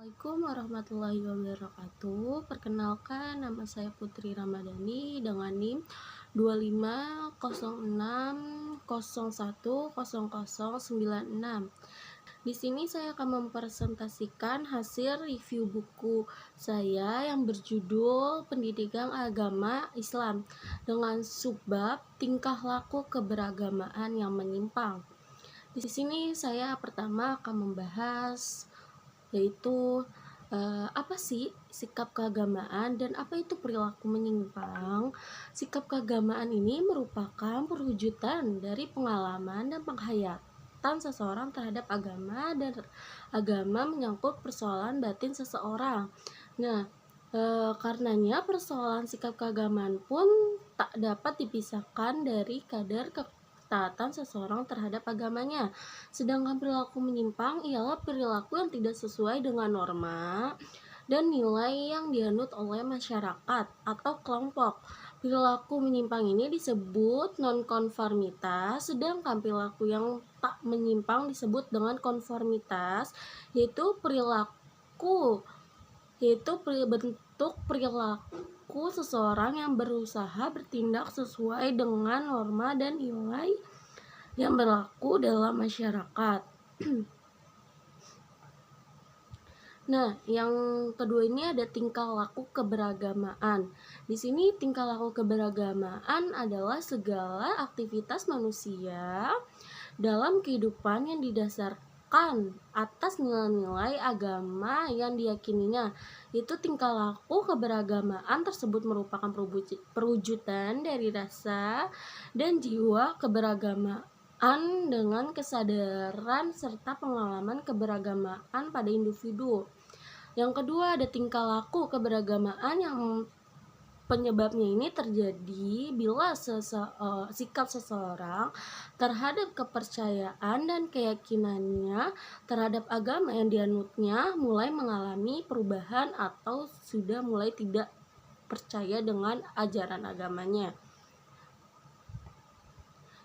Assalamualaikum warahmatullahi wabarakatuh. Perkenalkan, nama saya Putri Ramadhani dengan NIM 2506010096. Di sini saya akan mempresentasikan hasil review buku saya yang berjudul Pendidikan Agama Islam dengan subbab Tingkah Laku Keberagamaan yang Menyimpang. Di sini saya pertama akan membahas yaitu apa sih sikap keagamaan dan apa itu perilaku menyimpang. Sikap keagamaan ini merupakan perwujudan dari pengalaman dan penghayatan seseorang terhadap agama, dan agama menyangkut persoalan batin seseorang. Nah, karenanya persoalan sikap keagamaan pun tak dapat dipisahkan dari kadar ketaatan seseorang terhadap agamanya. Sedangkan perilaku menyimpang ialah perilaku yang tidak sesuai dengan norma dan nilai yang dianut oleh masyarakat atau kelompok. Perilaku menyimpang ini disebut nonkonformitas, sedangkan perilaku yang tak menyimpang disebut dengan konformitas, yaitu bentuk perilaku seseorang yang berusaha bertindak sesuai dengan norma dan nilai yang berlaku dalam masyarakat. Nah, yang kedua ini ada tingkah laku keberagamaan. Di sini tingkah laku keberagamaan adalah segala aktivitas manusia dalam kehidupan yang didasarkan atas nilai-nilai agama yang diyakininya. Itu tingkah laku keberagamaan tersebut merupakan perwujudan dari rasa dan jiwa keberagamaan dengan kesadaran serta pengalaman keberagamaan pada individu. Yang kedua ada tingkah laku keberagamaan yang penyebabnya ini terjadi bila sikap seseorang terhadap kepercayaan dan keyakinannya terhadap agama yang dianutnya mulai mengalami perubahan atau sudah mulai tidak percaya dengan ajaran agamanya.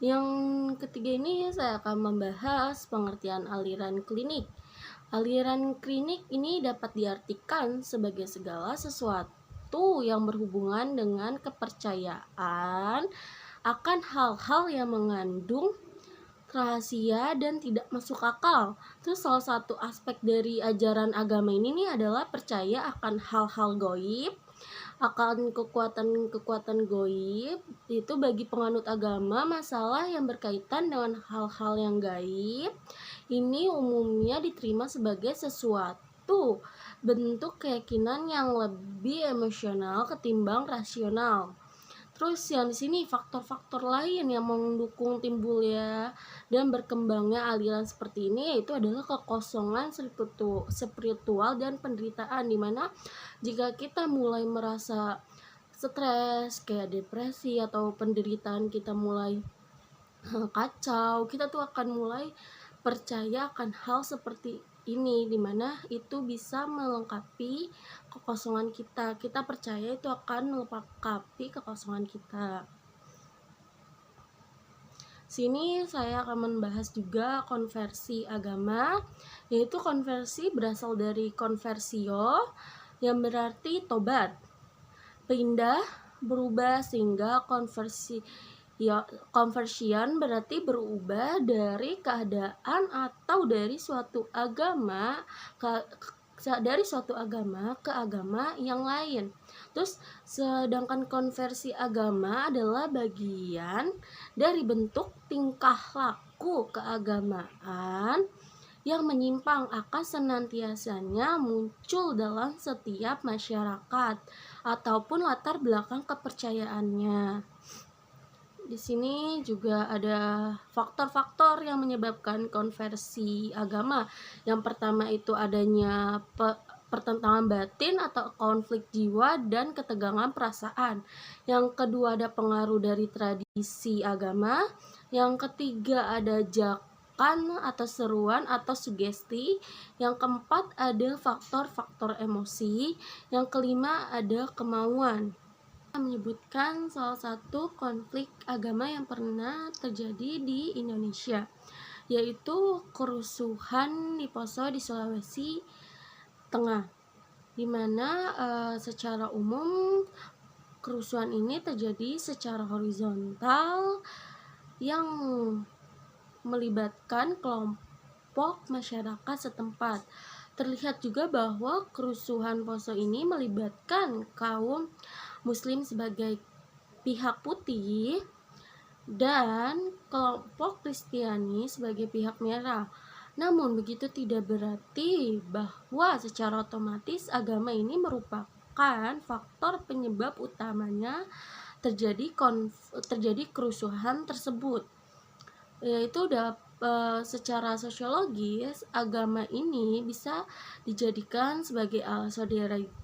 Yang ketiga ini saya akan membahas pengertian aliran klinik. Aliran klinik ini dapat diartikan sebagai segala sesuatu yang berhubungan dengan kepercayaan akan hal-hal yang mengandung rahasia dan tidak masuk akal. Terus salah satu aspek dari ajaran agama ini adalah percaya akan hal-hal gaib, akan kekuatan gaib. Itu bagi penganut agama, masalah yang berkaitan dengan hal-hal yang gaib ini umumnya diterima sebagai sesuatu bentuk keyakinan yang lebih emosional ketimbang rasional. Terus yang di sini faktor-faktor lain yang mendukung timbulnya dan berkembangnya aliran seperti ini yaitu adalah kekosongan spiritual dan penderitaan, dimana jika kita mulai merasa stres kayak depresi atau penderitaan kita mulai kacau, kita tuh akan mulai percaya akan hal seperti ini, dimana itu bisa melengkapi kekosongan kita. Kita percaya itu akan melengkapi kekosongan kita. Sini saya akan membahas juga konversi agama, yaitu konversi berasal dari conversio yang berarti tobat, pindah, berubah, sehingga conversion berarti berubah dari keadaan atau dari suatu agama ke agama yang lain. Terus sedangkan konversi agama adalah bagian dari bentuk tingkah laku keagamaan yang menyimpang akan senantiasanya muncul dalam setiap masyarakat ataupun latar belakang kepercayaannya. Di sini juga ada faktor-faktor yang menyebabkan konversi agama. Yang pertama itu adanya pertentangan batin atau konflik jiwa dan ketegangan perasaan. Yang kedua ada pengaruh dari tradisi agama. Yang ketiga ada ajakan atau seruan atau sugesti. Yang keempat ada faktor-faktor emosi. Yang kelima ada kemauan. Menyebutkan salah satu konflik agama yang pernah terjadi di Indonesia, yaitu kerusuhan di Poso di Sulawesi Tengah, di mana secara umum kerusuhan ini terjadi secara horizontal yang melibatkan kelompok masyarakat setempat. Terlihat juga bahwa kerusuhan Poso ini melibatkan kaum Muslim sebagai pihak putih dan kelompok Kristiani sebagai pihak merah. Namun begitu tidak berarti bahwa secara otomatis agama ini merupakan faktor penyebab utamanya terjadi kerusuhan tersebut. Yaitu secara sosiologis agama ini bisa dijadikan sebagai alat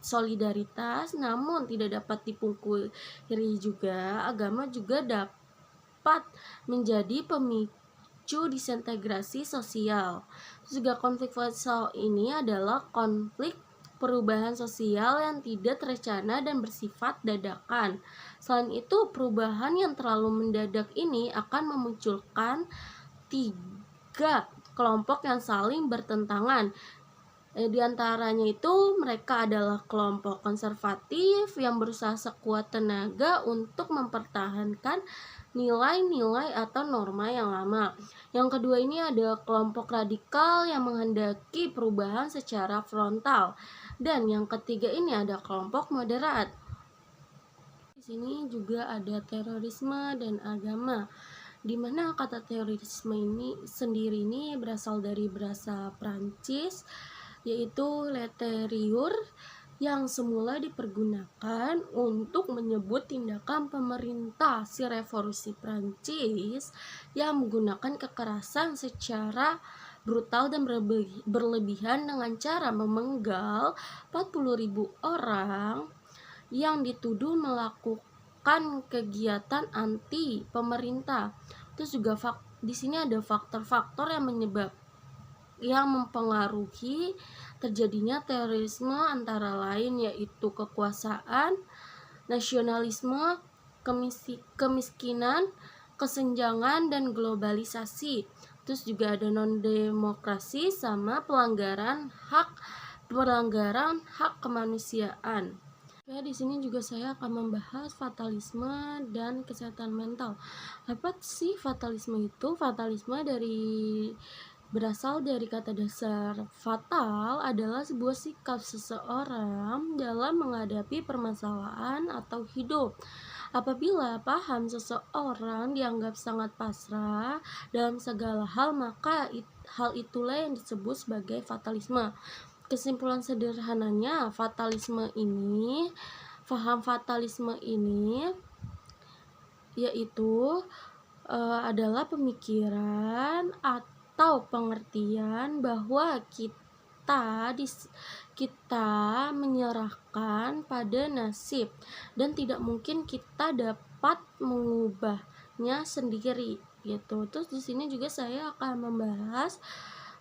solidaritas, namun tidak dapat dipungkiri juga agama juga dapat menjadi pemicu disintegrasi sosial. Juga konflik sosial ini adalah konflik perubahan sosial yang tidak terencana dan bersifat dadakan. Selain itu, perubahan yang terlalu mendadak ini akan memunculkan 3 kelompok yang saling bertentangan. Di antaranya itu mereka adalah kelompok konservatif yang berusaha sekuat tenaga untuk mempertahankan nilai-nilai atau norma yang lama. Yang kedua ini ada kelompok radikal yang menghendaki perubahan secara frontal. Dan yang ketiga ini ada kelompok moderat. Di sini juga ada terorisme dan agama, di mana kata terorisme ini sendiri ini berasal dari bahasa Prancis, yaitu leteriur, yang semula dipergunakan untuk menyebut tindakan pemerintah si revolusi Prancis yang menggunakan kekerasan secara brutal dan berlebihan dengan cara memenggal 40.000 orang yang dituduh melakukan kegiatan anti pemerintah. Terus juga di sini ada faktor-faktor yang mempengaruhi terjadinya terorisme, antara lain yaitu kekuasaan, nasionalisme, kemiskinan, kesenjangan, dan globalisasi. Terus juga ada non-demokrasi sama pelanggaran hak kemanusiaan. Ya, di sini juga saya akan membahas fatalisme dan kesehatan mental. Apa sih fatalisme itu? Fatalisme berasal dari kata dasar fatal, adalah sebuah sikap seseorang dalam menghadapi permasalahan atau hidup. Apabila paham seseorang dianggap sangat pasrah dalam segala hal, maka hal itulah yang disebut sebagai fatalisme. Kesimpulan sederhananya, paham fatalisme ini yaitu adalah pemikiran atau pengertian bahwa kita menyerahkan pada nasib dan tidak mungkin kita dapat mengubahnya sendiri gitu. Terus di sini juga saya akan membahas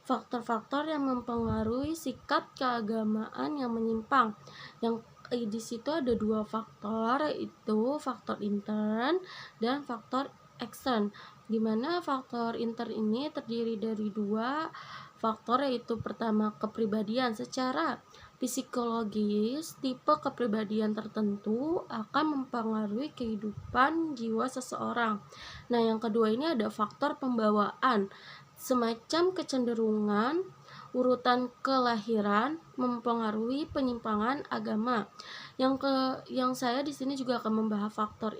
faktor-faktor yang mempengaruhi sikap keagamaan yang menyimpang. Yang di situ ada 2 faktor, yaitu faktor intern dan faktor ekstern. Di mana faktor intern ini terdiri dari 2 faktor, yaitu pertama kepribadian. Secara psikologis, tipe kepribadian tertentu akan mempengaruhi kehidupan jiwa seseorang. Nah, yang kedua ini ada faktor pembawaan, semacam kecenderungan urutan kelahiran mempengaruhi penyimpangan agama. Yang saya di sini juga akan membahas faktor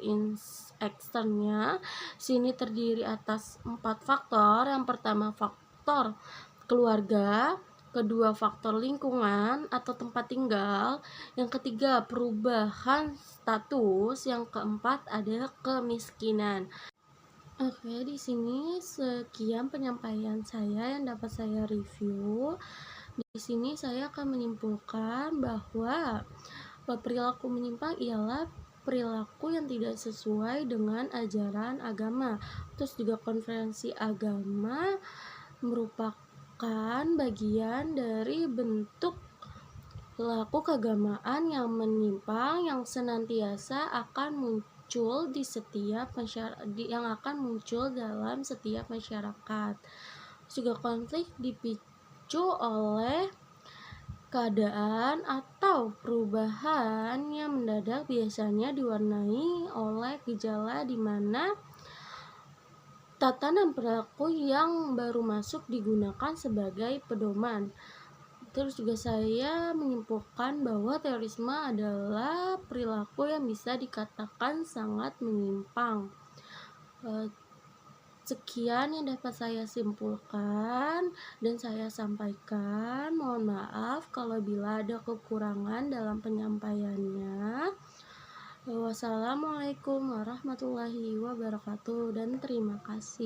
eksternnya. Sini terdiri atas 4 faktor. Yang pertama faktor keluarga, kedua faktor lingkungan atau tempat tinggal, yang ketiga perubahan status, yang keempat ada kemiskinan. Oke, di sini sekian penyampaian saya yang dapat saya review. Di sini saya akan menyimpulkan bahwa perilaku menyimpang ialah perilaku yang tidak sesuai dengan ajaran agama. Terus juga konferensi agama merupakan bagian dari bentuk perilaku keagamaan yang menyimpang yang senantiasa akan muncul dalam setiap masyarakat. Juga konflik dipicu oleh Keadaan atau perubahan yang mendadak biasanya diwarnai oleh gejala di mana tatanan perilaku yang baru masuk digunakan sebagai pedoman. Terus juga saya menyimpulkan bahwa terorisme adalah perilaku yang bisa dikatakan sangat menyimpang. Sekian yang dapat saya simpulkan dan saya sampaikan. Mohon maaf kalau bila ada kekurangan dalam penyampaiannya. Wassalamualaikum warahmatullahi wabarakatuh dan terima kasih.